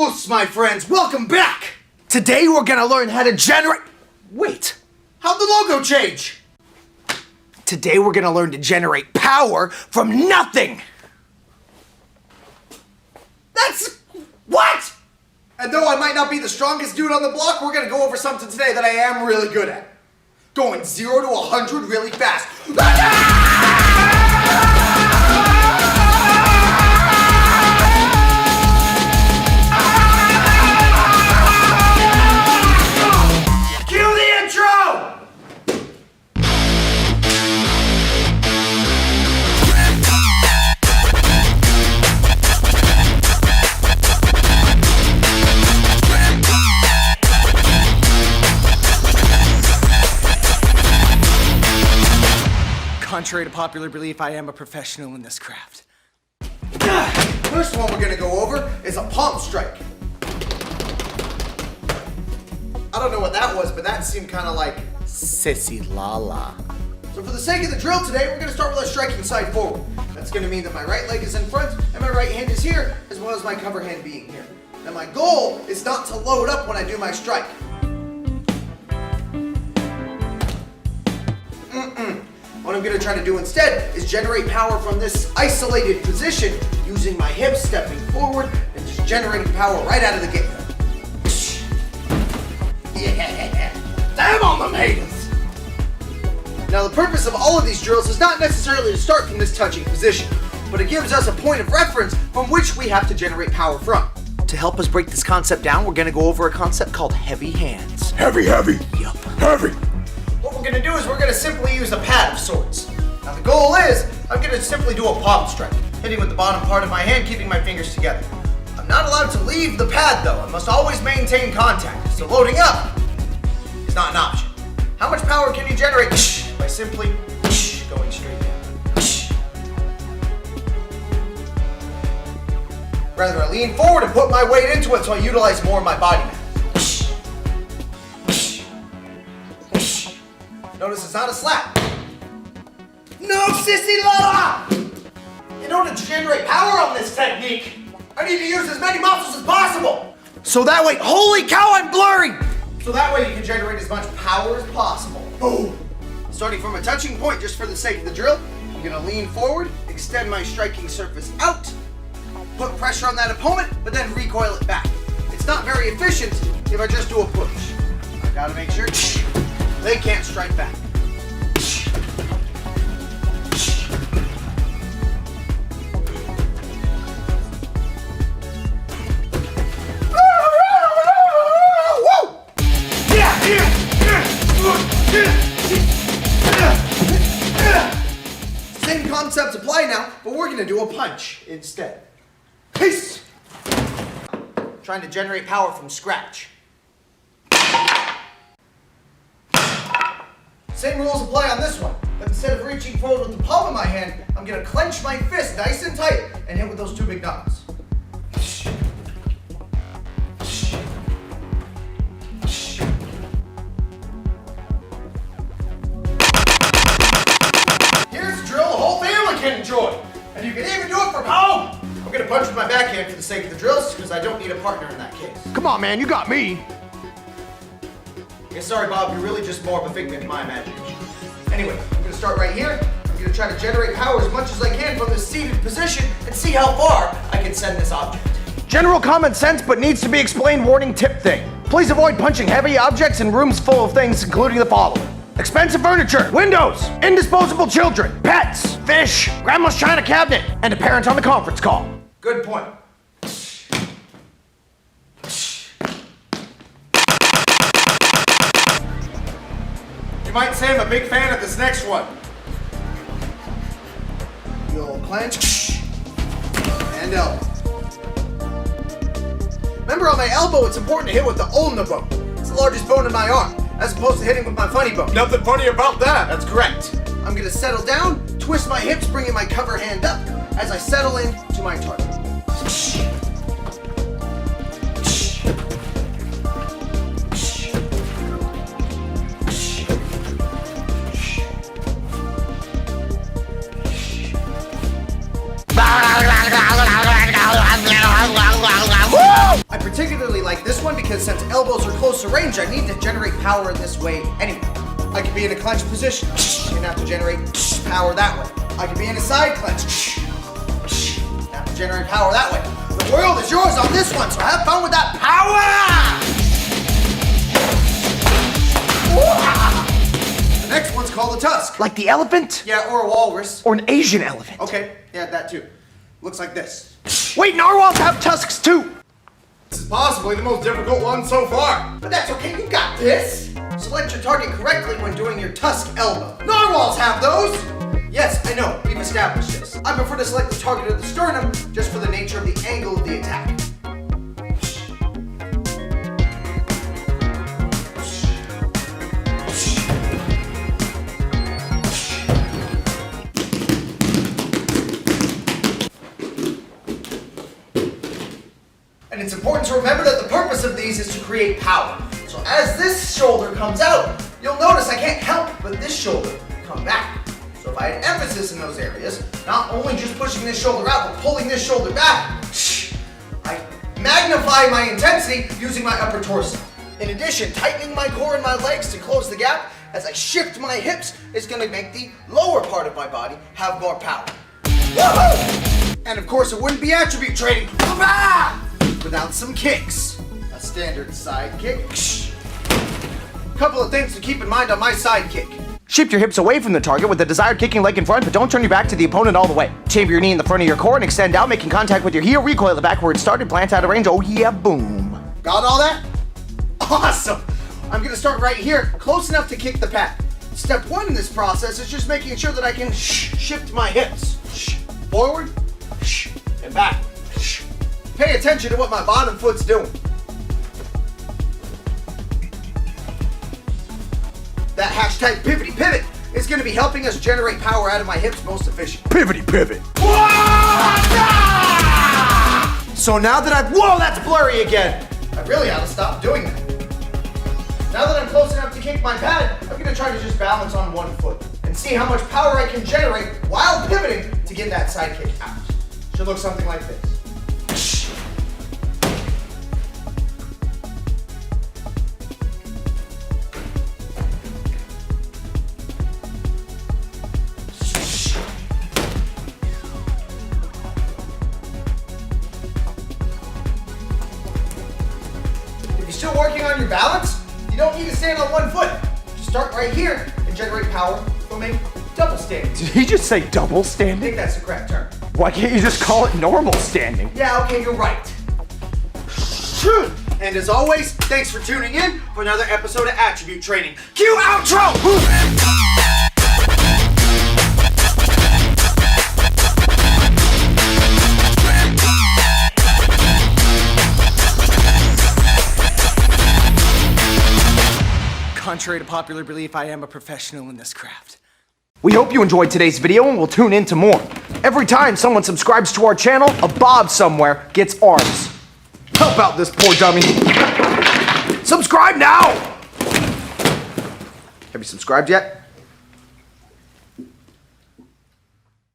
Oops, my friends, welcome back! Today we're gonna learn how to generate... Wait, how'd the logo change? Today we're gonna learn to generate power from nothing! That's... what? And though I might not be the strongest dude on the block, we're gonna go over something today that I am really good at. Going 0 to 100 really fast. Contrary to popular belief, I am a professional in this craft. First one we're gonna go over is a palm strike. I don't know what that was, but that seemed kind of like Sissy Lala. So for the sake of the drill today, we're gonna start with our striking side forward. That's gonna mean that my right leg is in front and my right hand is here, as well as my cover hand being here. Now my goal is not to load up when I do my strike. What I'm going to try to do instead is generate power from this isolated position using my hips stepping forward and just generating power right out of the get-go. Yeah! Damn on them haters! Now the purpose of all of these drills is not necessarily to start from this touching position, but it gives us a point of reference from which we have to generate power from. To help us break this concept down, we're going to go over a concept called heavy hands. Heavy. Yup. Heavy. What we're gonna do is we're gonna simply use a pad of sorts. Now the goal is, I'm gonna simply do a palm strike, hitting with the bottom part of my hand, keeping my fingers together. I'm not allowed to leave the pad though, I must always maintain contact, so loading up is not an option. How much power can you generate by simply going straight down? Rather, I lean forward and put my weight into it so I utilize more of my body mass. Notice it's not a slap. No, Sissy Lala! In order to generate power on this technique, I need to use as many muscles as possible. So that way, holy cow, I'm blurry! So that way you can generate as much power as possible. Boom! Starting from a touching point, just for the sake of the drill, I'm gonna lean forward, extend my striking surface out, put pressure on that opponent, but then recoil it back. It's not very efficient if I just do a push. I gotta make sure they can't strike back. Same concepts apply now, but we're gonna do a punch instead. Peace! Trying to generate power from scratch. Same rules apply on this one, but instead of reaching forward with the palm of my hand, I'm gonna clench my fist nice and tight and hit with those two big knuckles. Here's a drill the whole family can enjoy, and you can even do it from home. I'm gonna punch with my backhand for the sake of the drills, because I don't need a partner in that case. Come on, man, you got me. Yeah, sorry, Bob, you're really just more of a figment of my imagination. Anyway, I'm gonna start right here. I'm gonna try to generate power as much as I can from this seated position and see how far I can send this object. General common sense, but needs to be explained warning tip thing. Please avoid punching heavy objects in rooms full of things, including the following. Expensive furniture, windows, indisposable children, pets, fish, grandma's china cabinet, and a parent on the conference call. Good point. You might say I'm a big fan of this next one. You'll clench and elbow. Remember, on my elbow, it's important to hit with the ulna bone. It's the largest bone in my arm, as opposed to hitting with my funny bone. Nothing funny about that. That's correct. I'm gonna settle down, twist my hips, bringing my cover hand up as I settle in to my target. like this one because since elbows are close to range, I need to generate power in this way anyway. I could be in a clench position and have to generate power that way. I could be in a side clench and have to generate power that way. The world is yours on this one, so have fun with that power! The next one's called a tusk. Like the elephant? Yeah, or a walrus. Or an Asian elephant? Okay, yeah, that too. Looks like this. Wait, narwhals have tusks too! This is possibly the most difficult one so far. But that's okay, you got this. Select your target correctly when doing your tusk elbow. Narwhals have those! Yes, I know, we've established this. I prefer to select the target of the sternum just for the nature of the angle of the attack. And it's important to remember that the purpose of these is to create power. So as this shoulder comes out, you'll notice I can't help but this shoulder come back. So if I had emphasis in those areas, not only just pushing this shoulder out, but pulling this shoulder back, I magnify my intensity using my upper torso. In addition, tightening my core and my legs to close the gap as I shift my hips is gonna make the lower part of my body have more power. Woohoo! And of course, it wouldn't be attribute training without some kicks. A standard side kick. Couple of things to keep in mind on my side kick. Shift your hips away from the target with the desired kicking leg in front, but don't turn your back to the opponent all the way. Chamber your knee in the front of your core and extend out, making contact with your heel. Recoil it back where it started, plant out of range. Oh yeah, boom. Got all that? Awesome. I'm gonna start right here, close enough to kick the pad. Step one in this process is just making sure that I can shift my hips. Forward, and back. Pay attention to what my bottom foot's doing. That hashtag pivoty pivot is going to be helping us generate power out of my hips most efficiently. Pivoty pivot. So now that whoa, that's blurry again. I really ought to stop doing that. Now that I'm close enough to kick my pad, I'm going to try to just balance on one foot and see how much power I can generate while pivoting to get that side kick out. Should look something like this. Still working on your balance? You don't need to stand on one foot. Just start right here and generate power from a double standing. Did he just say double I standing? think that's the correct term. Why can't you just call it normal standing? Yeah, okay, you're right. And as always, thanks for tuning in for another episode of Attribute Training. Cue outro! Contrary to popular belief, I am a professional in this craft. We hope you enjoyed today's video and will tune in to more. Every time someone subscribes to our channel, a Bob somewhere gets arms. Help out this poor dummy. Subscribe now! Have you subscribed yet?